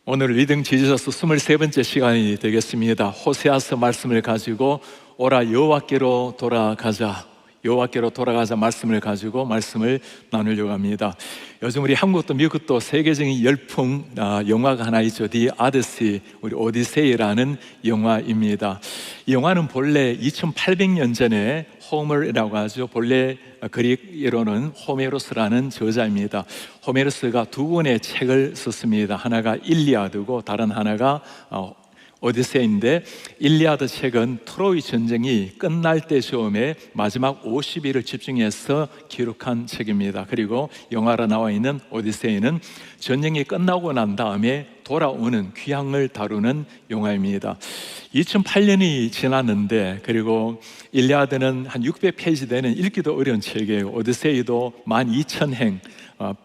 오늘 리딩 지지서스 23번째 시간이 되겠습니다. 호세아서 말씀을 가지고 오라 여호와께로 돌아가자, 여호와께로 돌아가자 말씀을 가지고 말씀을 나누려고 합니다. 요즘 우리 한국도 미국도 세계적인 열풍 영화가 하나 있죠. The Odyssey, 우리 오디세이라는 영화입니다. 이 영화는 본래 2800년 전에 호머라고 하죠. 본래 그리스어로는 호메로스라는 저자입니다. 호메로스가 두 권의 책을 썼습니다. 하나가 일리아드고 다른 하나가 오디세이인데, 일리아드 책은 트로이 전쟁이 끝날 때 즈음에 마지막 50일을 집중해서 기록한 책입니다. 그리고 영화로 나와 있는 오디세이는 전쟁이 끝나고 난 다음에 돌아오는 귀향을 다루는 영화입니다. 2008년이 지났는데, 그리고 일리아드는 한 600페이지 되는 읽기도 어려운 책이에요. 오디세이도 12,000행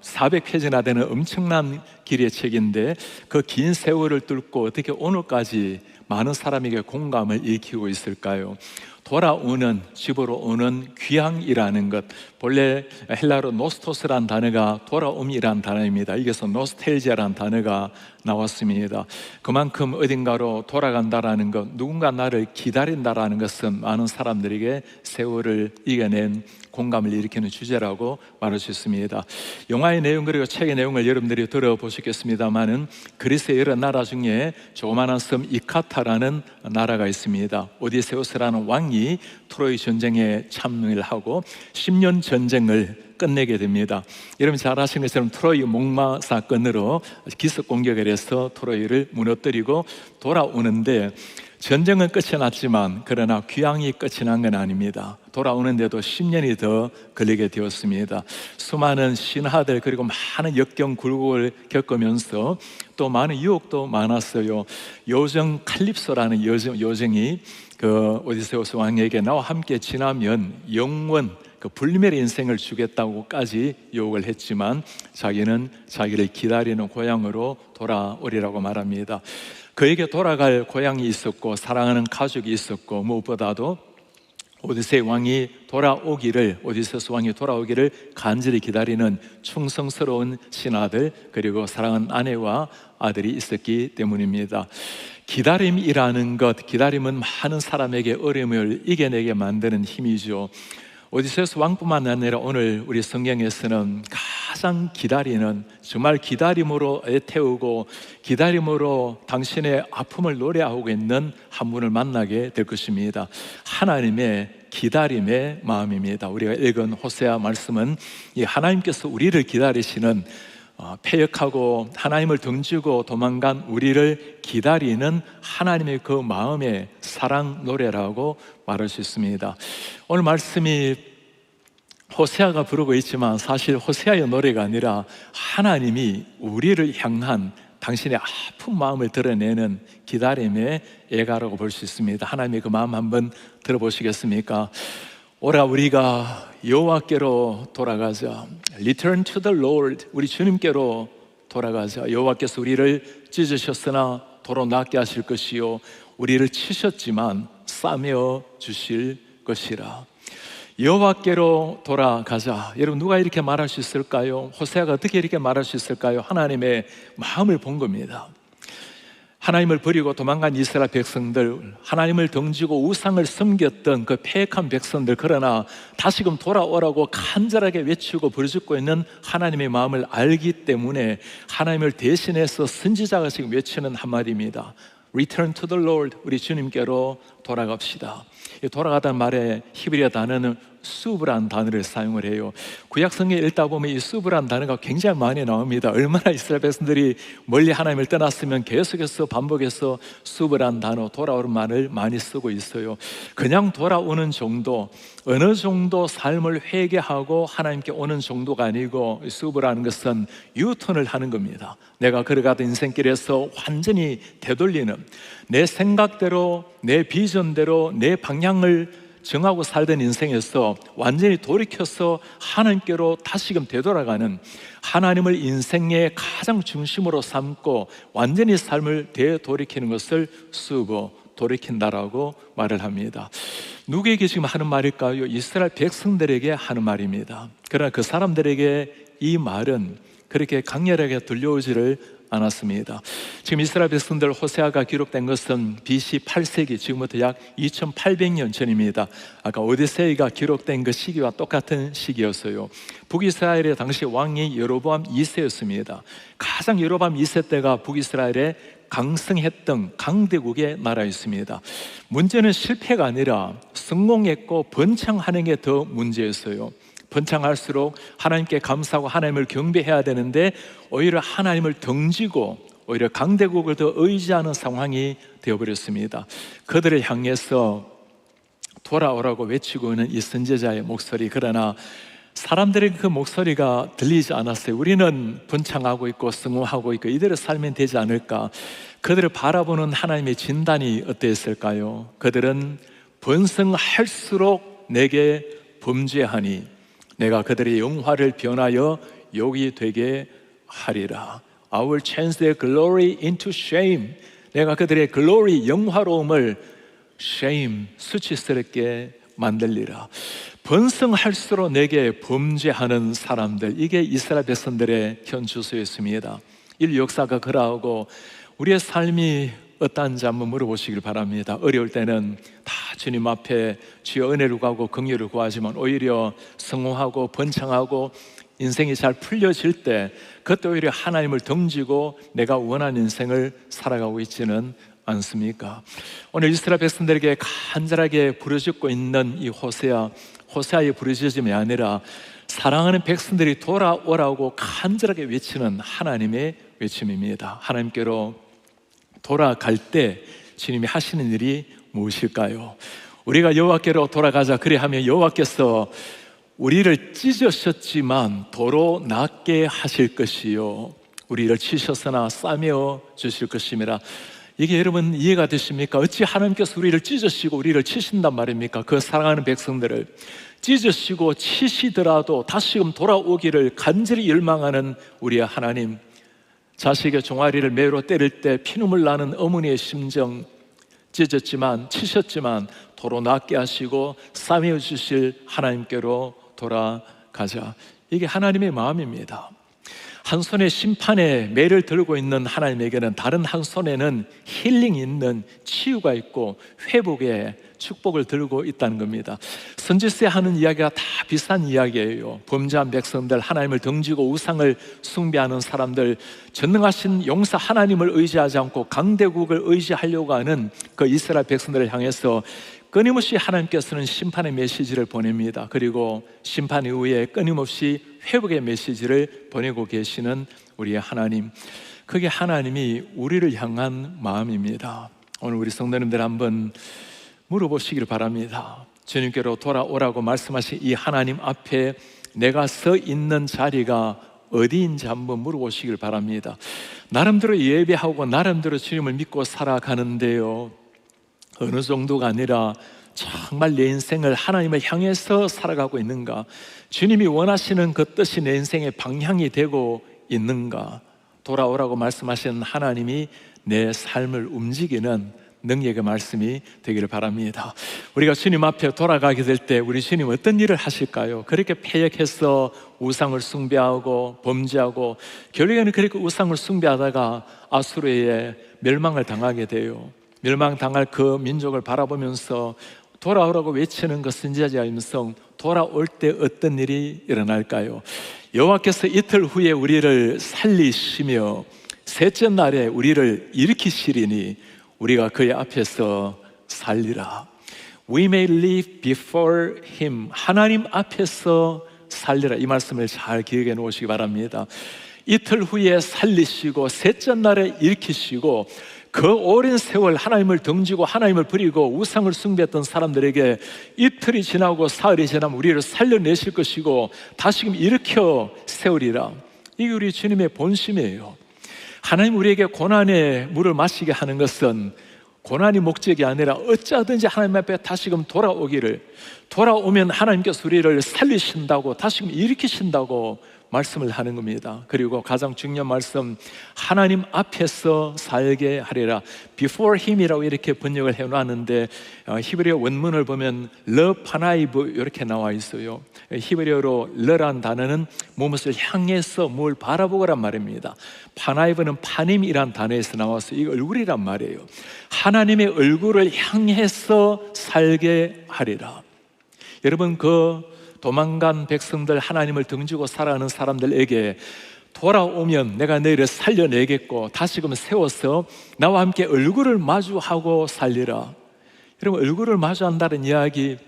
400페이지나 되는 엄청난 길이의 책인데, 그 긴 세월을 뚫고 어떻게 오늘까지 많은 사람에게 공감을 일으키고 있을까요? 돌아오는, 집으로 오는 귀향이라는 것, 본래 헬라어로 노스토스라는 단어가 돌아옴이라는 단어입니다. 여기서 노스텔지아라는 단어가 나왔습니다. 그만큼 어딘가로 돌아간다라는 것, 누군가 나를 기다린다라는 것은 많은 사람들에게 세월을 이겨낸 공감을 일으키는 주제라고 말할 수 있습니다. 영화의 내용 그리고 책의 내용을 여러분들이 들어보시겠습니다만은, 그리스의 여러 나라 중에 조그마한 섬 이카타라는 나라가 있습니다. 오디세우스라는 왕이 트로이 전쟁에 참여를 하고 10년 전쟁을 끝내게 됩니다. 여러분 잘 아시는 것처럼 트로이 목마 사건으로 기습 공격을 해서 트로이를 무너뜨리고 돌아오는데, 전쟁은 끝이 났지만 그러나 귀향이 끝이 난 건 아닙니다. 돌아오는데도 10년이 더 걸리게 되었습니다. 수많은 신하들 그리고 많은 역경 굴곡을 겪으면서 또 많은 유혹도 많았어요. 요정 칼립소라는 요정이 그 오디세우스 왕에게 나와 함께 지나면 영원 불멸의 인생을 주겠다고까지 유혹을 했지만, 자기는 자기를 기다리는 고향으로 돌아오리라고 말합니다. 그에게 돌아갈 고향이 있었고 사랑하는 가족이 있었고, 무엇보다도 오디세우스 왕이 돌아오기를 간절히 기다리는 충성스러운 신하들 그리고 사랑하는 아내와 아들이 있었기 때문입니다. 기다림이라는 것, 기다림은 많은 사람에게 어려움을 이겨내게 만드는 힘이죠. 오디세우스 왕뿐만 아니라 오늘 우리 성경에서는 가장 기다리는, 정말 기다림으로 애태우고 기다림으로 당신의 아픔을 노래하고 있는 한 분을 만나게 될 것입니다. 하나님의 기다림의 마음입니다. 우리가 읽은 호세아 말씀은 이 하나님께서 우리를 기다리시는, 패역하고 하나님을 등지고 도망간 우리를 기다리는 하나님의 그 마음의 사랑 노래라고 말할 수 있습니다. 오늘 말씀이 호세아가 부르고 있지만 사실 호세아의 노래가 아니라 하나님이 우리를 향한 당신의 아픈 마음을 드러내는 기다림의 애가라고 볼 수 있습니다. 하나님의 그 마음 한번 들어보시겠습니까? 오라 우리가 여호와께로 돌아가자. Return to the Lord. 우리 주님께로 돌아가자. 여호와께서 우리를 찢으셨으나 도로 낫게 하실 것이요, 우리를 치셨지만 싸매어 주실 것이라. 여호와께로 돌아가자. 여러분, 누가 이렇게 말할 수 있을까요? 호세아가 어떻게 이렇게 말할 수 있을까요? 하나님의 마음을 본 겁니다. 하나님을 버리고 도망간 이스라엘 백성들, 하나님을 등지고 우상을 섬겼던 그 패역한 백성들, 그러나 다시금 돌아오라고 간절하게 외치고 부르짖고 있는 하나님의 마음을 알기 때문에 하나님을 대신해서 선지자가 지금 외치는 한마디입니다. Return to the Lord. 우리 주님께로 돌아갑시다. 돌아가다는 말에 히브리어 단어는 수브라는 단어를 사용을 해요. 구약 성경에 읽다 보면 이 수브라는 단어가 굉장히 많이 나옵니다. 얼마나 이스라엘 백성들이 멀리 하나님을 떠났으면 계속해서 반복해서 수브라는 단어, 돌아오는 말을 많이 쓰고 있어요. 그냥 돌아오는 정도, 어느 정도 삶을 회개하고 하나님께 오는 정도가 아니고, 수브라는 것은 유턴을 하는 겁니다. 내가 걸어가던 인생길에서 완전히 되돌리는, 내 생각대로, 내 비전대로 내 방향을 정하고 살던 인생에서 완전히 돌이켜서 하나님께로 다시금 되돌아가는, 하나님을 인생의 가장 중심으로 삼고 완전히 삶을 되돌이키는 것을 돌이킨다라고 말을 합니다. 누구에게 지금 하는 말일까요? 이스라엘 백성들에게 하는 말입니다. 그러나 그 사람들에게 이 말은 그렇게 강렬하게 들려오지를 않았습니다. 지금 이스라엘 백성들 호세아가 기록된 것은 BC 8세기, 지금부터 약 2800년 전입니다. 아까 오디세이가 기록된 그 시기와 똑같은 시기였어요. 북이스라엘의 당시 왕이 여로보암 2세였습니다. 가장 여로보암 2세 때가 북이스라엘의 강성했던 강대국의 나라였습니다. 문제는 실패가 아니라 성공했고 번창하는 게 더 문제였어요. 번창할수록 하나님께 감사하고 하나님을 경배해야 되는데 오히려 하나님을 등지고 오히려 강대국을 더 의지하는 상황이 되어버렸습니다. 그들을 향해서 돌아오라고 외치고 있는 이 선지자의 목소리, 그러나 사람들의 그 목소리가 들리지 않았어요. 우리는 번창하고 있고 성공하고 있고 이대로 살면 되지 않을까. 그들을 바라보는 하나님의 진단이 어땠을까요? 그들은 번성할수록 내게 범죄하니 내가 그들의 영화를 변하여 욕이 되게 하리라. I will change their glory into shame. 내가 그들의 glory, 영화로움을 shame, 수치스럽게 만들리라. 번성할수록 내게 범죄하는 사람들, 이게 이스라엘 백성들의 현 주소였습니다. 이 역사가 그러하고 우리의 삶이 어떠한지 한번 물어보시길 바랍니다. 어려울 때는 다 주님 앞에 주여 은혜를 구하고 긍휼을 구하지만 오히려 성공하고 번창하고 인생이 잘 풀려질 때 그때 오히려 하나님을 등지고 내가 원하는 인생을 살아가고 있지는 않습니까? 오늘 이스라엘 백성들에게 간절하게 부르짖고 있는 이 호세아의 부르짖음이 아니라 사랑하는 백성들이 돌아오라고 간절하게 외치는 하나님의 외침입니다. 하나님께로 돌아갈 때 주님이 하시는 일이 무엇일까요? 우리가 여호와께로 돌아가자 그래하면 여호와께서 우리를 찢으셨지만 도로 낫게 하실 것이요 우리를 치셔서나 싸매어 주실 것임이라. 이게 여러분 이해가 되십니까? 어찌 하나님께서 우리를 찢으시고 우리를 치신단 말입니까? 그 사랑하는 백성들을 찢으시고 치시더라도 다시금 돌아오기를 간절히 열망하는 우리의 하나님, 자식의 종아리를 매로 때릴 때 피눈물 나는 어머니의 심정, 찢었지만 치셨지만 도로 낫게 하시고 싸매어 주실 하나님께로 돌아가자. 이게 하나님의 마음입니다. 한 손에 심판의 매를 들고 있는 하나님에게는 다른 한 손에는 힐링이 있는 치유가 있고 회복의 축복을 들고 있다는 겁니다. 선지서에 하는 이야기가 다 비슷한 이야기예요. 범죄한 백성들, 하나님을 등지고 우상을 숭배하는 사람들, 전능하신 용사 하나님을 의지하지 않고 강대국을 의지하려고 하는 그 이스라엘 백성들을 향해서 끊임없이 하나님께서는 심판의 메시지를 보냅니다. 그리고 심판 이후에 끊임없이 회복의 메시지를 보내고 계시는 우리의 하나님, 그게 하나님이 우리를 향한 마음입니다. 오늘 우리 성도님들 한번 물어보시길 바랍니다. 주님께로 돌아오라고 말씀하신 이 하나님 앞에 내가 서 있는 자리가 어디인지 한번 물어보시길 바랍니다. 나름대로 예배하고 나름대로 주님을 믿고 살아가는데요, 어느 정도가 아니라 정말 내 인생을 하나님을 향해서 살아가고 있는가? 주님이 원하시는 그 뜻이 내 인생의 방향이 되고 있는가? 돌아오라고 말씀하신 하나님이 내 삶을 움직이는 능력의 말씀이 되기를 바랍니다. 우리가 주님 앞에 돌아가게 될 때 우리 주님 어떤 일을 하실까요? 그렇게 패역해서 우상을 숭배하고 범죄하고 결국에는 그렇게 우상을 숭배하다가 아수르에 멸망을 당하게 돼요. 멸망당할 그 민족을 바라보면서 돌아오라고 외치는 그 선지자의 음성, 돌아올 때 어떤 일이 일어날까요? 여호와께서 이틀 후에 우리를 살리시며 셋째 날에 우리를 일으키시리니 우리가 그의 앞에서 살리라. We may live before Him. 하나님 앞에서 살리라. 이 말씀을 잘 기억해 놓으시기 바랍니다. 이틀 후에 살리시고 셋째 날에 일으키시고, 그 오랜 세월 하나님을 등지고 하나님을 버리고 우상을 숭배했던 사람들에게 이틀이 지나고 사흘이 지나면 우리를 살려내실 것이고 다시금 일으켜 세우리라. 이게 우리 주님의 본심이에요. 하나님 우리에게 고난의 물을 마시게 하는 것은 고난이 목적이 아니라 어찌하든지 하나님 앞에 다시금 돌아오기를, 돌아오면 하나님께서 우리를 살리신다고 다시금 일으키신다고 말씀을 하는 겁니다. 그리고 가장 중요한 말씀, 하나님 앞에서 살게 하리라. Before Him이라고 이렇게 번역을 해놨는데 히브리어 원문을 보면 러 파나이브 이렇게 나와 있어요. 히브리어로 러란 단어는 무엇을 향해서 뭘 바라보고란 말입니다. 파나이브는 파님이란 단어에서 나와서 이 얼굴이란 말이에요. 하나님의 얼굴을 향해서 살게 하리라. 여러분, 그 도망간 백성들, 하나님을 등지고 살아가는 사람들에게 돌아오면 내가 너희를 살려내겠고 다시금 세워서 나와 함께 얼굴을 마주하고 살리라. 여러분, 얼굴을 마주한다는 이야기,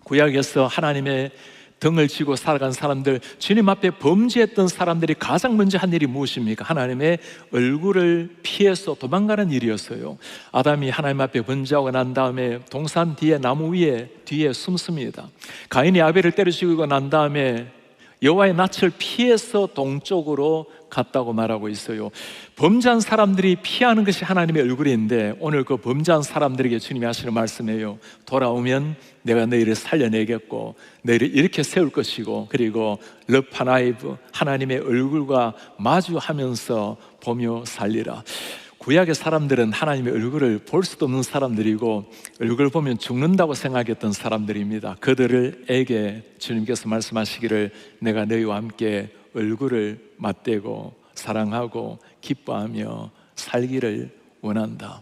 구약에서 하나님의 등을 지고 살아간 사람들, 주님 앞에 범죄했던 사람들이 가장 먼저 한 일이 무엇입니까? 하나님의 얼굴을 피해서 도망가는 일이었어요. 아담이 하나님 앞에 범죄하고 난 다음에 동산 뒤에 나무 위에 뒤에 숨습니다. 가인이 아벨을 때려 죽이고 난 다음에 여호와의 낯을 피해서 동쪽으로 갔다고 말하고 있어요. 범죄한 사람들이 피하는 것이 하나님의 얼굴인데 오늘 그 범죄한 사람들에게 주님이 하시는 말씀이에요. 돌아오면 내가 너희를 살려내겠고 너희를 이렇게 세울 것이고, 그리고 르파나이브, 하나님의 얼굴과 마주하면서 보며 살리라. 구약의 사람들은 하나님의 얼굴을 볼 수도 없는 사람들이고 얼굴 보면 죽는다고 생각했던 사람들입니다. 그들에게 주님께서 말씀하시기를 내가 너희와 함께 얼굴을 맞대고 사랑하고 기뻐하며 살기를 원한다.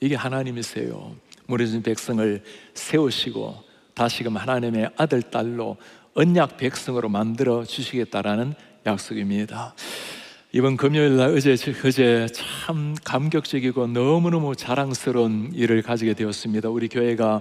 이게 하나님이세요. 무너진 백성을 세우시고 다시금 하나님의 아들, 딸로 언약 백성으로 만들어 주시겠다라는 약속입니다. 이번 금요일날 어제 참 감격적이고 너무너무 자랑스러운 일을 가지게 되었습니다. 우리 교회가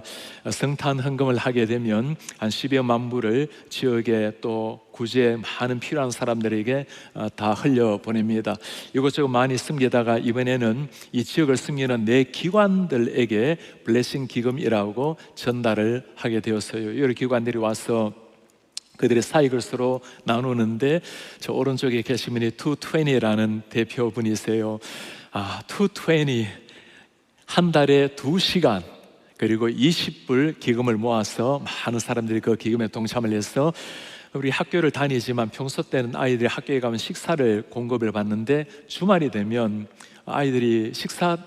성탄 헌금을 하게 되면 한 10여만 불을 지역에 또 구제에 많은 필요한 사람들에게 다 흘려보냅니다. 이것저것 많이 숨기다가 이번에는 이 지역을 숨기는 내 기관들에게 블레싱 기금이라고 전달을 하게 되었어요. 여러 기관들이 와서 그들의 사익을 서로 나누는데 저 오른쪽에 계신 분이 220라는 대표분이세요. 220, 한 달에 2시간 그리고 20불 기금을 모아서 많은 사람들이 그 기금에 동참을 해서 우리 학교를 다니지만 평소 때는 아이들이 학교에 가면 식사를 공급을 받는데 주말이 되면 아이들이 식사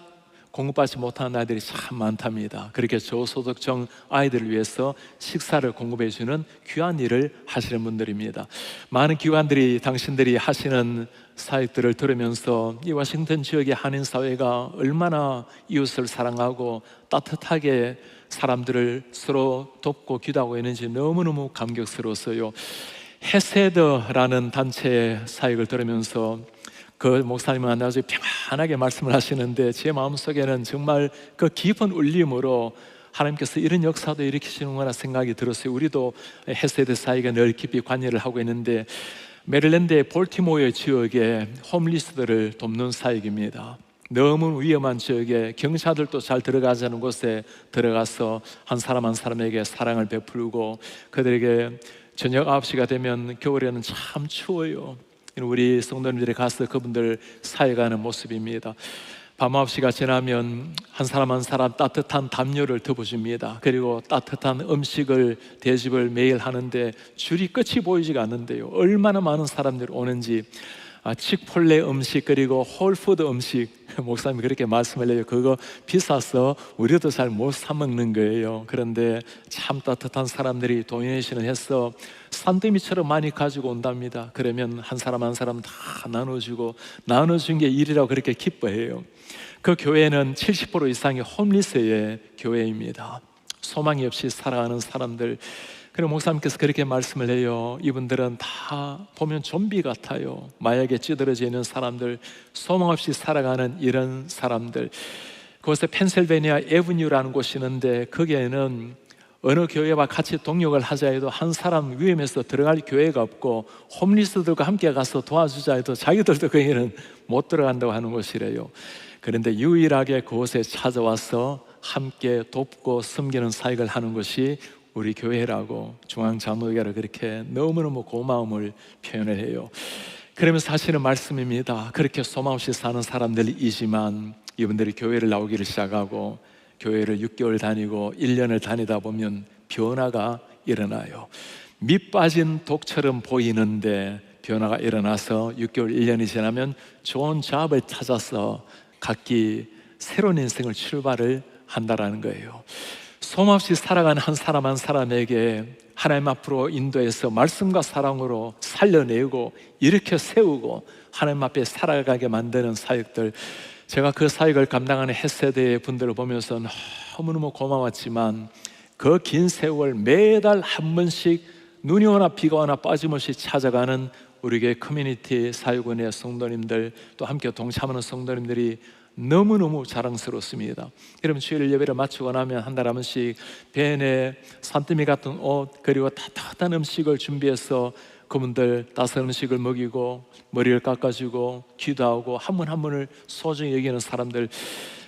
공급받지 못하는 아이들이 참 많답니다. 그렇게 저소득층 아이들을 위해서 식사를 공급해 주는 귀한 일을 하시는 분들입니다. 많은 기관들이 당신들이 하시는 사역들을 들으면서 이 워싱턴 지역의 한인 사회가 얼마나 이웃을 사랑하고 따뜻하게 사람들을 서로 돕고 기도하고 있는지 너무너무 감격스러웠어요. 헤세드라는 단체의 사역을 들으면서 그 목사님은 아주 평안하게 말씀을 하시는데 제 마음속에는 정말 그 깊은 울림으로 하나님께서 이런 역사도 일으키시는구나 생각이 들었어요. 우리도 헤세드 사이가 늘 깊이 관여를 하고 있는데 메릴랜드의 볼티모어 지역에 홈리스들을 돕는 사역입니다. 너무 위험한 지역에 경찰들도 잘 들어가지 않은 곳에 들어가서 한 사람 한 사람에게 사랑을 베풀고 그들에게 저녁 9시가 되면 겨울에는 참 추워요. 우리 성도님들이 가서 그분들 사역하는 모습입니다. 밤 9시가 지나면 한 사람 한 사람 따뜻한 담요를 덮어줍니다. 그리고 따뜻한 음식을 대접을 매일 하는데 줄이 끝이 보이지가 않는데요, 얼마나 많은 사람들이 오는지. 칙폴레 음식 그리고 홀푸드 음식, 목사님이 그렇게 말씀을 해요. 그거 비싸서 우리도 잘 못 사 먹는 거예요. 그런데 참 따뜻한 사람들이 도네이션을 해서 산더미처럼 많이 가지고 온답니다. 그러면 한 사람 한 사람 다 나눠주고, 나눠준 게 일이라고 그렇게 기뻐해요. 그 교회는 70% 이상이 홈리스의 교회입니다. 소망이 없이 살아가는 사람들. 그리고 목사님께서 그렇게 말씀을 해요. 이분들은 다 보면 좀비 같아요. 마약에 찌들어져 있는 사람들, 소망 없이 살아가는 이런 사람들. 그곳에 펜실베니아 에브뉴라는 곳이 있는데 거기에는 어느 교회와 같이 동역을 하자 해도 한 사람 위험해서 들어갈 교회가 없고 홈리스들과 함께 가서 도와주자 해도 자기들도 거기는 못 들어간다고 하는 곳이래요. 그런데 유일하게 그곳에 찾아와서 함께 돕고 섬기는 사역을 하는 것이 우리 교회라고 중앙장로회가 그렇게 너무너무 고마움을 표현을 해요. 그러면서 하시는 말씀입니다. 그렇게 소망 없이 사는 사람들이지만 이분들이 교회를 나오기를 시작하고 교회를 6개월 다니고 1년을 다니다 보면 변화가 일어나요. 밑 빠진 독처럼 보이는데 변화가 일어나서 6개월, 1년이 지나면 좋은 잡을 찾아서 각기 새로운 인생을 출발을 한다라는 거예요. 소망없이 살아가는 한 사람 한 사람에게 하나님 앞으로 인도해서 말씀과 사랑으로 살려내고 일으켜 세우고 하나님 앞에 살아가게 만드는 사역들, 제가 그 사역을 감당하는 햇세대의 분들을 보면서 너무너무 고마웠지만 그 긴 세월 매달 한 번씩 눈이 오나 비가 오나 빠짐없이 찾아가는 우리 교회 커뮤니티 사역원의 성도님들, 또 함께 동참하는 성도님들이 너무너무 자랑스럽습니다. 여러분, 주일 예배를 마치고 나면 한 달에 한 번씩 벤에 산더미 같은 옷 그리고 따뜻한 음식을 준비해서 그분들 따스한 음식을 먹이고 머리를 깎아주고 기도하고 한 분 한 분을 소중히 여기는 사람들,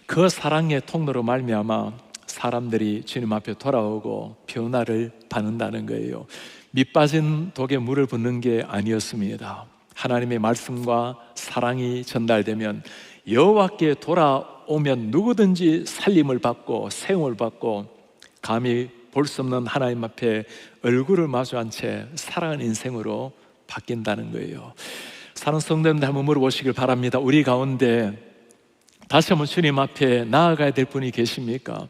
그 사랑의 통로로 말미암아 사람들이 주님 앞에 돌아오고 변화를 받는다는 거예요. 밑 빠진 독에 물을 붓는 게 아니었습니다. 하나님의 말씀과 사랑이 전달되면 여호와께 돌아오면 누구든지 살림을 받고 세움을 받고 감히 볼 수 없는 하나님 앞에 얼굴을 마주한 채 살아가는 인생으로 바뀐다는 거예요. 사는 성도님들 한번 물어보시길 바랍니다. 우리 가운데 다시 한번 주님 앞에 나아가야 될 분이 계십니까?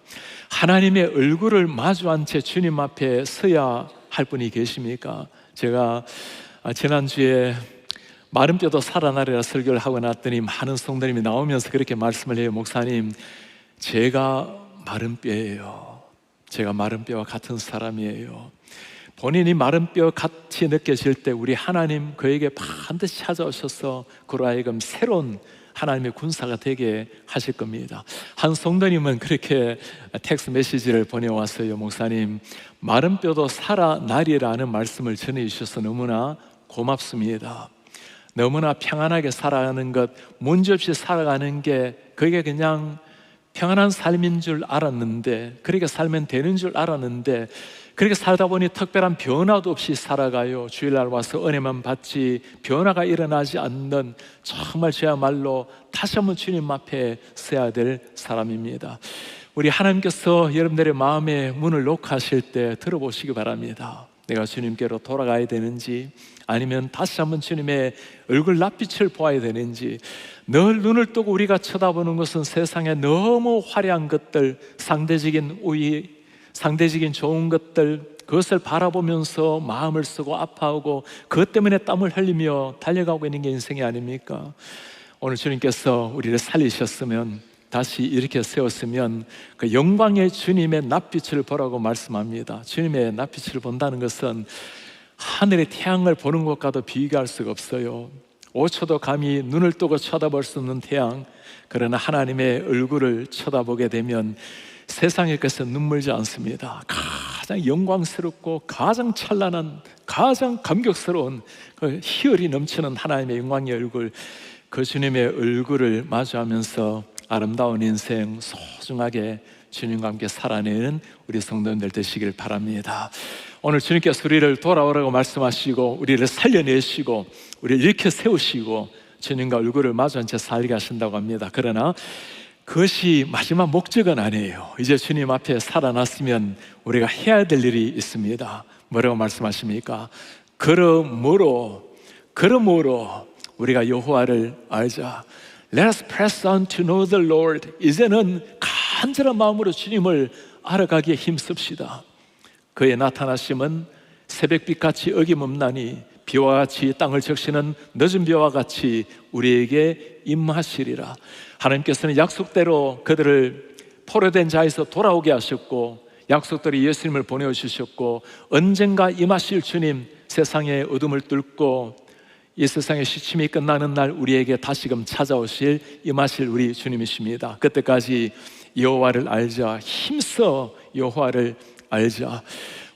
하나님의 얼굴을 마주한 채 주님 앞에 서야 할 분이 계십니까? 제가 지난주에 마른 뼈도 살아나리라 설교를 하고 났더니 많은 성도님이 나오면서 그렇게 말씀을 해요. 목사님, 제가 마른 뼈예요. 제가 마른 뼈와 같은 사람이에요. 본인이 마른 뼈 같이 느껴질 때 우리 하나님 그에게 반드시 찾아오셔서 그로 하여금 새로운 하나님의 군사가 되게 하실 겁니다. 한 성도님은 그렇게 텍스트 메시지를 보내왔어요. 목사님, 마른 뼈도 살아나리라는 말씀을 전해주셔서 너무나 고맙습니다. 너무나 평안하게 살아가는 것, 문제없이 살아가는 게 그게 그냥 평안한 삶인 줄 알았는데, 그렇게 살면 되는 줄 알았는데, 그렇게 살다 보니 특별한 변화도 없이 살아가요. 주일날 와서 은혜만 받지 변화가 일어나지 않는, 정말 저야말로 다시 한번 주님 앞에 서야 될 사람입니다. 우리 하나님께서 여러분들의 마음의 문을 녹하실 때 들어보시기 바랍니다. 내가 주님께로 돌아가야 되는지, 아니면 다시 한번 주님의 얼굴 낯빛을 보아야 되는지. 늘 눈을 뜨고 우리가 쳐다보는 것은 세상에 너무 화려한 것들, 상대적인 우위, 상대적인 좋은 것들, 그것을 바라보면서 마음을 쓰고 아파하고 그것 때문에 땀을 흘리며 달려가고 있는 게 인생이 아닙니까? 오늘 주님께서 우리를 살리셨으면, 다시 이렇게 세웠으면 그 영광의 주님의 낯빛을 보라고 말씀합니다. 주님의 낯빛을 본다는 것은 하늘의 태양을 보는 것과도 비교할 수가 없어요. 5초도 감히 눈을 뜨고 쳐다볼 수 없는 태양, 그러나 하나님의 얼굴을 쳐다보게 되면 세상의 것은 눈물지 않습니다. 가장 영광스럽고 가장 찬란한, 가장 감격스러운 그 희열이 넘치는 하나님의 영광의 얼굴, 그 주님의 얼굴을 마주하면서 아름다운 인생 소중하게 주님과 함께 살아내는 우리 성도님들 되시길 바랍니다. 오늘 주님께서 우리를 돌아오라고 말씀하시고 우리를 살려내시고 우리를 일으켜 세우시고 주님과 얼굴을 마주한 채 살게 하신다고 합니다. 그러나 그것이 마지막 목적은 아니에요. 이제 주님 앞에 살아났으면 우리가 해야 될 일이 있습니다. 뭐라고 말씀하십니까? 그러므로 우리가 여호와를 알자. Let us press on to know the Lord. 이제는 간절한 마음으로 주님을 알아가기에 힘씁시다. 그의 나타나심은 새벽빛같이 어김없나니 비와 같이 땅을 적시는 늦은 비와 같이 우리에게 임하시리라. 하나님께서는 약속대로 그들을 포로된 자에서 돌아오게 하셨고, 약속대로 예수님을 보내주셨고, 언젠가 임하실 주님, 세상의 어둠을 뚫고 이 세상의 시침이 끝나는 날 우리에게 다시금 찾아오실 임하실 우리 주님이십니다. 그때까지 여호와를 알자. 힘써 여호와를 알자.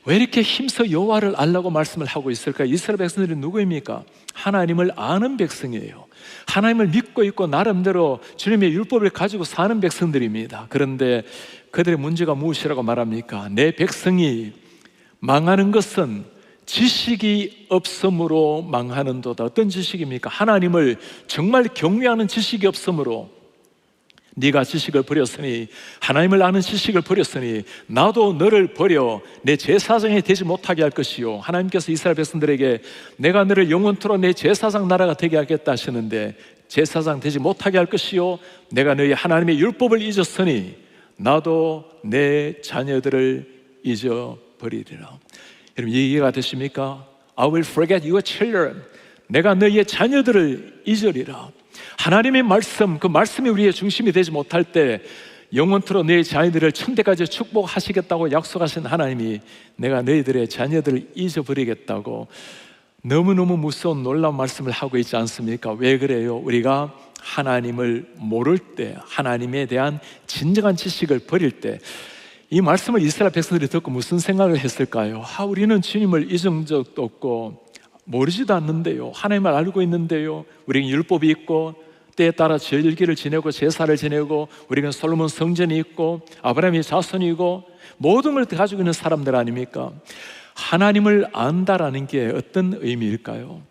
왜 이렇게 힘써 여호와를 알라고 말씀을 하고 있을까? 이스라엘 백성들이 누구입니까? 하나님을 아는 백성이에요. 하나님을 믿고 있고 나름대로 주님의 율법을 가지고 사는 백성들입니다. 그런데 그들의 문제가 무엇이라고 말합니까? 내 백성이 망하는 것은 지식이 없으므로 망하는도다. 어떤 지식입니까? 하나님을 정말 경외하는 지식이 없으므로, 네가 지식을 버렸으니, 하나님을 아는 지식을 버렸으니 나도 너를 버려 내 제사장이 되지 못하게 할 것이요. 하나님께서 이스라엘 백성들에게 내가 너를 영원토록 내 제사장 나라가 되게 하겠다 하시는데, 제사장 되지 못하게 할 것이요, 내가 너희 하나님의 율법을 잊었으니 나도 내 자녀들을 잊어버리리라. 여러분, 이해가 되십니까? I will forget your children. 내가 너희의 자녀들을 잊으리라. 하나님의 말씀, 그 말씀이 우리의 중심이 되지 못할 때 영원토록 너희 자녀들을 천대까지 축복하시겠다고 약속하신 하나님이 내가 너희들의 자녀들을 잊어버리겠다고 너무너무 무서운 놀라운 말씀을 하고 있지 않습니까? 왜 그래요? 우리가 하나님을 모를 때, 하나님에 대한 진정한 지식을 버릴 때, 이 말씀을 이스라엘 백성들이 듣고 무슨 생각을 했을까요? 우리는 주님을 잊은 적도 없고 모르지도 않는데요, 하나님을 알고 있는데요, 우리는 율법이 있고 때에 따라 절기를 지내고 제사를 지내고 우리는 솔로몬 성전이 있고 아브라함의 자손이고 모든 걸 가지고 있는 사람들 아닙니까? 하나님을 안다라는 게 어떤 의미일까요?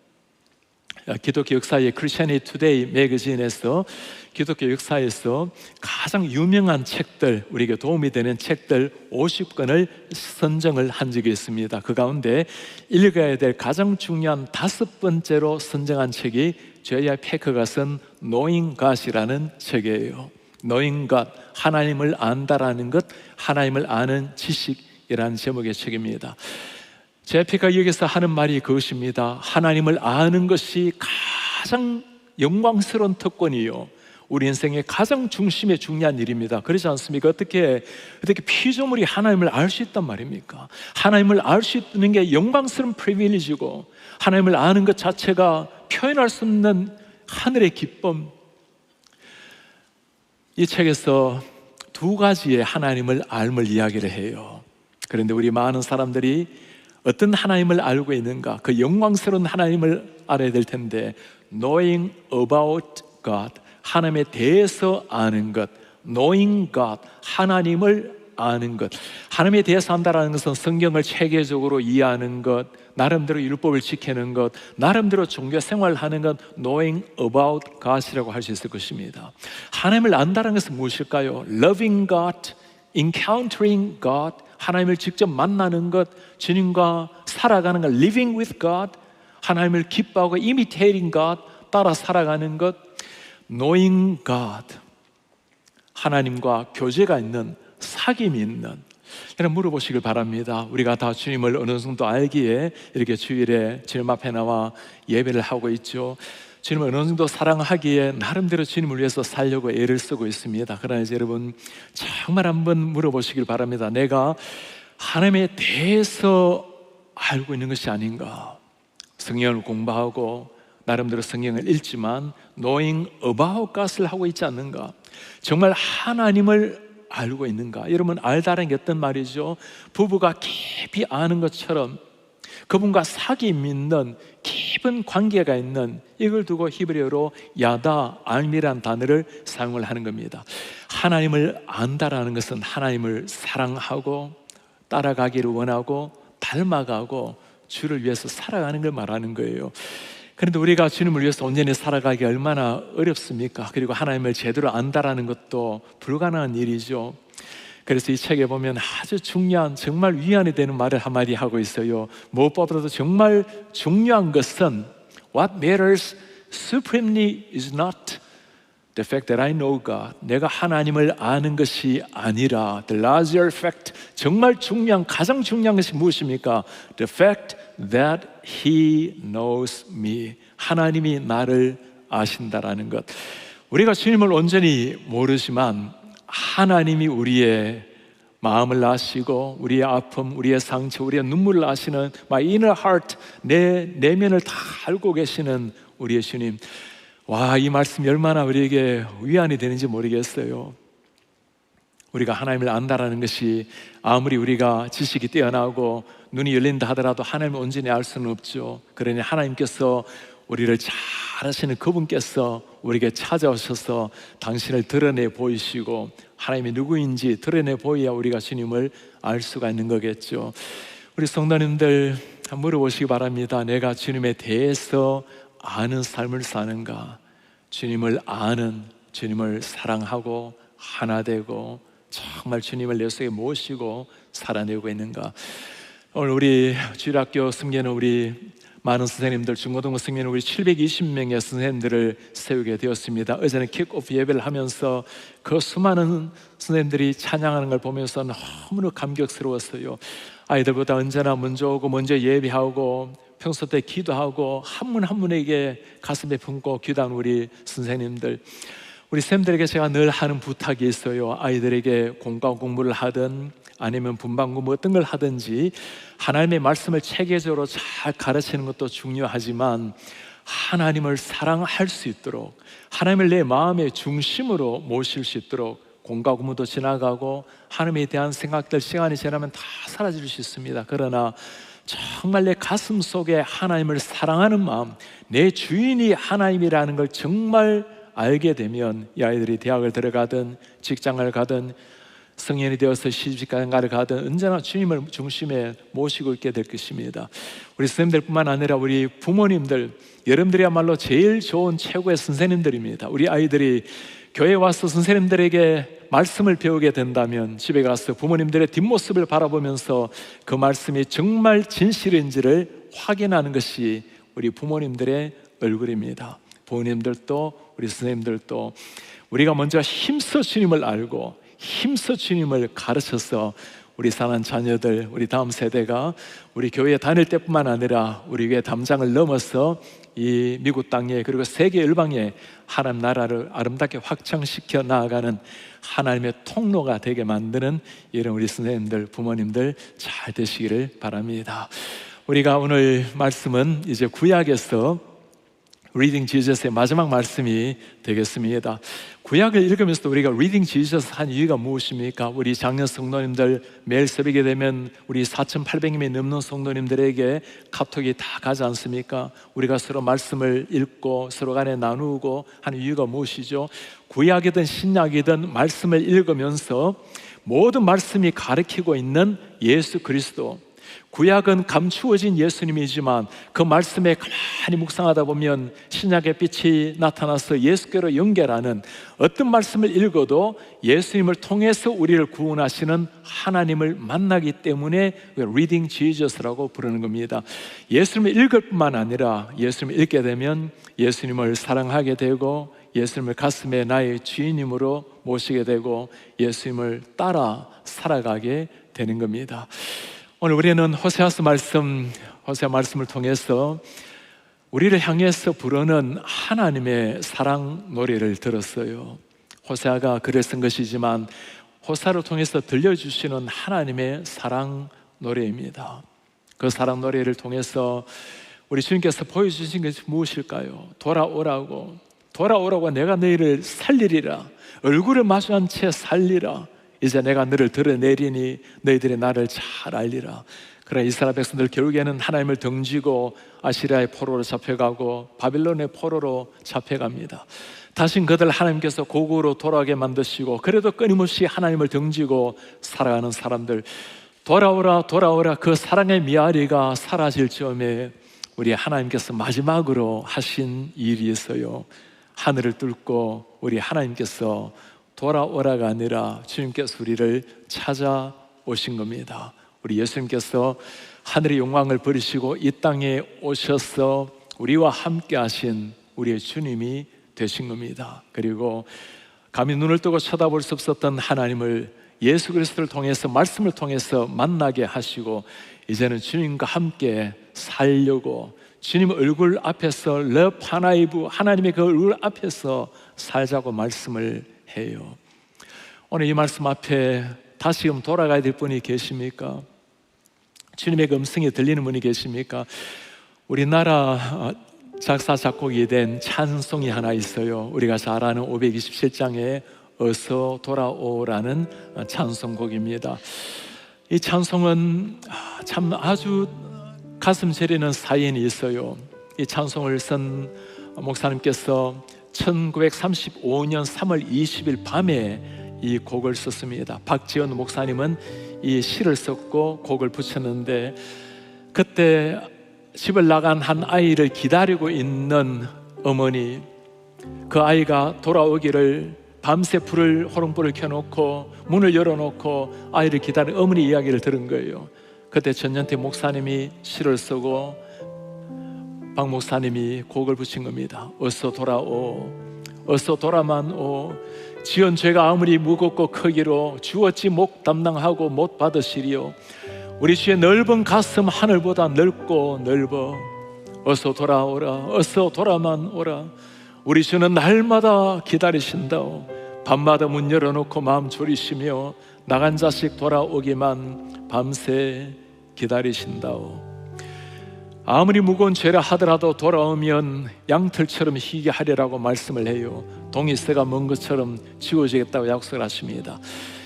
기독교 역사의 크리스천이 투데이 매거진에서 기독교 역사에서 가장 유명한 책들, 우리에게 도움이 되는 책들 50권을 선정을 한 적이 있습니다. 그 가운데 읽어야 될 가장 중요한 5번째로 선정한 책이 제이아 패커가 쓴 Knowing God이라는 책이에요. Knowing God, 하나님을 안다라는 것, 하나님을 아는 지식이라는 제목의 책입니다. 제피가 여기서 하는 말이 그것입니다. 하나님을 아는 것이 가장 영광스러운 특권이요, 우리 인생의 가장 중심에 중요한 일입니다. 그렇지 않습니까? 어떻게 피조물이 하나님을 알 수 있단 말입니까? 하나님을 알 수 있는 게 영광스러운 프리빌리지고, 하나님을 아는 것 자체가 표현할 수 없는 하늘의 기쁨. 이 책에서 2가지의 하나님을 알을 이야기를 해요. 그런데 우리 많은 사람들이 어떤 하나님을 알고 있는가? 그 영광스러운 하나님을 알아야 될 텐데, knowing about God, 하나님에 대해서 아는 것. knowing God, 하나님을 아는 것. 하나님에 대해서 안다는 것은 성경을 체계적으로 이해하는 것, 나름대로 율법을 지키는 것, 나름대로 종교 생활하는 것, knowing about God이라고 할 수 있을 것입니다. 하나님을 안다는 것은 무엇일까요? loving God, encountering God, 하나님을 직접 만나는 것, 주님과 살아가는 것, living with God, 하나님을 기뻐하고 imitating God, 따라 살아가는 것, knowing God, 하나님과 교제가 있는, 사귐이 있는. 여러분, 물어보시길 바랍니다. 우리가 다 주님을 어느 정도 알기에 이렇게 주일에 주님 앞에 나와 예배를 하고 있죠. 주님을 어느 정도 사랑하기에 나름대로 주님을 위해서 살려고 애를 쓰고 있습니다. 그러나 이제 여러분, 정말 한번 물어보시길 바랍니다. 내가 하나님에 대해서 알고 있는 것이 아닌가? 성경을 공부하고 나름대로 성경을 읽지만 knowing about God을 하고 있지 않는가? 정말 하나님을 알고 있는가? 여러분, 알다는 게 어떤 말이죠? 부부가 깊이 아는 것처럼 그분과 사귐 있는 깊은 관계가 있는, 이걸 두고 히브리어로 야다, 알미란 단어를 사용을 하는 겁니다. 하나님을 안다라는 것은 하나님을 사랑하고 따라가기를 원하고 닮아가고 주를 위해서 살아가는 걸 말하는 거예요. 그런데 우리가 주님을 위해서 온전히 살아가기 얼마나 어렵습니까? 그리고 하나님을 제대로 안다라는 것도 불가능한 일이죠. 그래서 이 책에 보면 아주 중요한, 정말 위안이 되는 말을 한마디 하고 있어요. 무엇보다도 정말 중요한 것은 What matters supremely is not the fact that I know God. 내가 하나님을 아는 것이 아니라 The larger fact, 정말 중요한, 가장 중요한 것이 무엇입니까? The fact that He knows me. 하나님이 나를 아신다라는 것. 우리가 주님을 온전히 모르지만 하나님이 우리의 마음을 아시고 우리의 아픔, 우리의 상처, 우리의 눈물을 아시는 My inner heart, 내 내면을 다 알고 계시는 우리의 주님. 와, 이 말씀이 얼마나 우리에게 위안이 되는지 모르겠어요. 우리가 하나님을 안다라는 것이 아무리 우리가 지식이 뛰어나고 눈이 열린다 하더라도 하나님을 온전히 알 수는 없죠. 그러니 하나님께서 우리를 잘 아시는 그분께서 우리에게 찾아오셔서 당신을 드러내 보이시고 하나님이 누구인지 드러내 보여야 우리가 주님을 알 수가 있는 거겠죠. 우리 성도님들 한번 물어보시기 바랍니다. 내가 주님에 대해서 아는 삶을 사는가? 주님을 아는 주님을 사랑하고 하나 되고 정말 주님을 내 속에 모시고 살아내고 있는가? 오늘 우리 주일학교 승계는 우리 많은 선생님들, 중고등부 승계는 우리 720명의 선생님들을 세우게 되었습니다. 어제는 킥오프 예배를 하면서 그 수많은 선생님들이 찬양하는 걸 보면서 너무나 감격스러웠어요. 아이들보다 언제나 먼저 오고 먼저 예배하고 평소 때 기도하고 한 분 한 분에게 가슴에 품고 기도하는 우리 선생님들, 우리 쌤들에게 제가 늘 하는 부탁이 있어요. 아이들에게 공과 공부를 하든 아니면 분반 공부 어떤 걸 하든지 하나님의 말씀을 체계적으로 잘 가르치는 것도 중요하지만 하나님을 사랑할 수 있도록, 하나님을 내 마음의 중심으로 모실 수 있도록 공과 공부도 지나가고 하나님에 대한 생각들 시간이 지나면 다 사라질 수 있습니다. 그러나 정말 내 가슴 속에 하나님을 사랑하는 마음, 내 주인이 하나님이라는 걸 정말 알게 되면 이 아이들이 대학을 들어가든 직장을 가든 성인이 되어서 시집가를 가든 언제나 주님을 중심에 모시고 있게 될 것입니다. 우리 선생님들뿐만 아니라 우리 부모님들, 여러분들이야말로 제일 좋은 최고의 선생님들입니다. 우리 아이들이 교회에 와서 선생님들에게 말씀을 배우게 된다면 집에 가서 부모님들의 뒷모습을 바라보면서 그 말씀이 정말 진실인지를 확인하는 것이 우리 부모님들의 얼굴입니다. 부모님들도 우리 선생님들도 우리가 먼저 힘써 주님을 알고 힘써 주님을 가르쳐서 우리 사는 자녀들, 우리 다음 세대가 우리 교회에 다닐 때뿐만 아니라 우리 교회 담장을 넘어서 이 미국 땅에 그리고 세계 열방에 하나님 나라를 아름답게 확장시켜 나아가는 하나님의 통로가 되게 만드는 이런 우리 선생님들, 부모님들 잘 되시기를 바랍니다. 우리가 오늘 말씀은 이제 구약에서 리딩 지저스의 마지막 말씀이 되겠습니다. 구약을 읽으면서 우리가 리딩 지저스 한 이유가 무엇입니까? 우리 작년 성도님들 매일 새벽에 되면 우리 4,800명이 넘는 성도님들에게 카톡이 다 가지 않습니까? 우리가 서로 말씀을 읽고 서로 간에 나누고 하는 이유가 무엇이죠? 구약이든 신약이든 말씀을 읽으면서 모든 말씀이 가리키고 있는 예수 그리스도, 구약은 감추어진 예수님이지만 그 말씀에 가만히 묵상하다 보면 신약의 빛이 나타나서 예수께로 연결하는, 어떤 말씀을 읽어도 예수님을 통해서 우리를 구원하시는 하나님을 만나기 때문에 Reading Jesus라고 부르는 겁니다. 예수님을 읽을 뿐만 아니라 예수님을 읽게 되면 예수님을 사랑하게 되고 예수님을 가슴에 나의 주인님으로 모시게 되고 예수님을 따라 살아가게 되는 겁니다. 오늘 우리는 호세아서 말씀을 통해서 우리를 향해서 부르는 하나님의 사랑 노래를 들었어요. 호세아가 글을 쓴 것이지만 호세아를 통해서 들려주시는 하나님의 사랑 노래입니다. 그 사랑 노래를 통해서 우리 주님께서 보여주신 것이 무엇일까요? 돌아오라고 내가 너희를 살리리라. 얼굴을 마주한 채 살리라. 이제 내가 너를 드러내리니 너희들이 나를 잘 알리라. 그러나 이스라엘 백성들 결국에는 하나님을 등지고 아시리아의 포로로 잡혀가고 바빌론의 포로로 잡혀갑니다. 다시 그들 하나님께서 고국으로 돌아가게 만드시고 그래도 끊임없이 하나님을 등지고 살아가는 사람들, 돌아오라 그 사랑의 미아리가 사라질 즈음에 우리 하나님께서 마지막으로 하신 일이 있어요. 하늘을 뚫고 우리 하나님께서 돌아오라가 아니라 주님께서 우리를 찾아오신 겁니다. 우리 예수님께서 하늘의 영광을 버리시고 이 땅에 오셔서 우리와 함께 하신 우리의 주님이 되신 겁니다. 그리고 감히 눈을 뜨고 쳐다볼 수 없었던 하나님을 예수 그리스도를 통해서, 말씀을 통해서 만나게 하시고 이제는 주님과 함께 살려고 주님 얼굴 앞에서 르파나이브, 하나님의 그 얼굴 앞에서 살자고 말씀을 해요. 오늘 이 말씀 앞에 다시금 돌아가야 될 분이 계십니까? 주님의 그 음성이 들리는 분이 계십니까? 우리나라 작사 작곡이 된 찬송이 하나 있어요. 우리가 잘 아는 527장에 어서 돌아오라는 찬송곡입니다. 이 찬송은 참 아주 가슴 저리는 사연이 있어요. 이 찬송을 쓴 목사님께서 1935년 3월 20일 밤에 이 곡을 썼습니다. 박지원 목사님은 이 시를 썼고 곡을 붙였는데, 그때 집을 나간 한 아이를 기다리고 있는 어머니, 그 아이가 돌아오기를 밤새 호롱불을 켜놓고 문을 열어놓고 아이를 기다리는 어머니 이야기를 들은 거예요. 그때 전년태 목사님이 시를 쓰고 박 목사님이 곡을 붙인 겁니다. 어서 돌아오, 어서 돌아만 오. 지은 죄가 아무리 무겁고 크기로 주었지 못 담당하고 못 받으시리요. 우리 주의 넓은 가슴 하늘보다 넓고 넓어. 어서 돌아오라, 어서 돌아만 오라. 우리 주는 날마다 기다리신다오. 밤마다 문 열어놓고 마음 졸이시며 나간 자식 돌아오기만 밤새 기다리신다오. 아무리 무거운 죄라 하더라도 돌아오면 양털처럼 희게 하리라고 말씀을 해요. 동이새가 먼 것처럼 지워지겠다고 약속을 하십니다.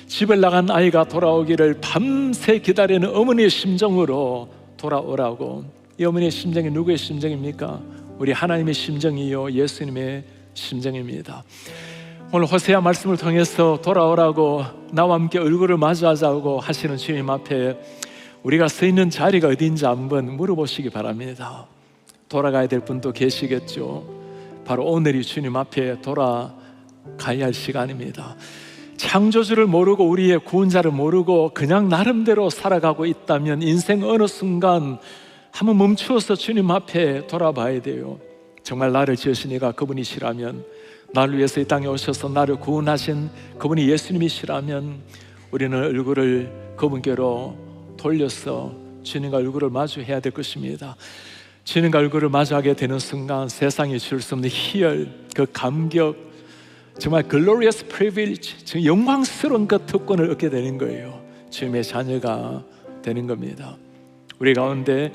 집을 나간 아이가 돌아오기를 밤새 기다리는 어머니의 심정으로 돌아오라고. 이 어머니의 심정이 누구의 심정입니까? 우리 하나님의 심정이요, 예수님의 심정입니다. 오늘 호세아 말씀을 통해서 돌아오라고 나와 함께 얼굴을 마주하자고 하시는 주님 앞에 우리가 서 있는 자리가 어디인지 한번 물어보시기 바랍니다. 돌아가야 될 분도 계시겠죠. 바로 오늘이 주님 앞에 돌아가야 할 시간입니다. 창조주를 모르고 우리의 구원자를 모르고 그냥 나름대로 살아가고 있다면 인생 어느 순간 한번 멈추어서 주님 앞에 돌아봐야 돼요. 정말 나를 지으신 이가 그분이시라면, 나를 위해서 이 땅에 오셔서 나를 구원하신 그분이 예수님이시라면 우리는 얼굴을 그분께로 돌려서 주님과 얼굴을 마주해야 될 것입니다. 주님과 얼굴을 마주하게 되는 순간 세상이 줄 수 없는 희열, 그 감격, 정말 glorious privilege, 영광스러운 그 특권을 얻게 되는 거예요. 주님의 자녀가 되는 겁니다. 우리 가운데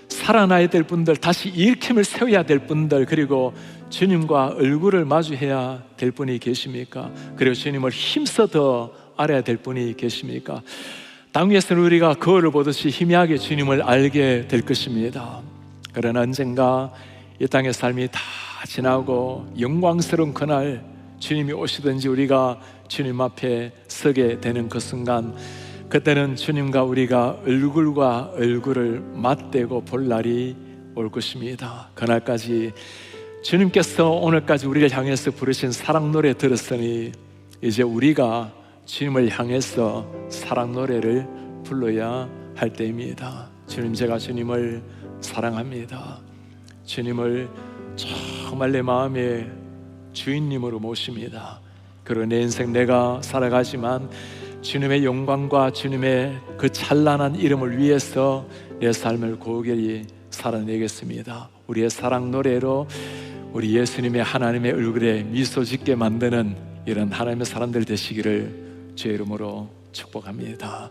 살아나야 될 분들, 다시 일으킴을 세워야 될 분들, 그리고 주님과 얼굴을 마주해야 될 분이 계십니까? 그리고 주님을 힘써 더 알아야 될 분이 계십니까? 땅 위에서는 우리가 거울을 보듯이 희미하게 주님을 알게 될 것입니다. 그러나 언젠가 이 땅의 삶이 다 지나고 영광스러운 그날 주님이 오시든지 우리가 주님 앞에 서게 되는 그 순간, 그때는 주님과 우리가 얼굴과 얼굴을 맞대고 볼 날이 올 것입니다. 그날까지 주님께서 오늘까지 우리를 향해서 부르신 사랑 노래 들었으니 이제 우리가 주님을 향해서 사랑 노래를 불러야 할 때입니다. 주님, 제가 주님을 사랑합니다. 주님을 정말 내 마음의 주인님으로 모십니다. 그리고 내 인생 내가 살아가지만 주님의 영광과 주님의 그 찬란한 이름을 위해서 내 삶을 고결히 살아내겠습니다. 우리의 사랑 노래로 우리 예수님의 하나님의 얼굴에 미소 짓게 만드는 이런 하나님의 사람들 되시기를 주의 이름으로 축복합니다.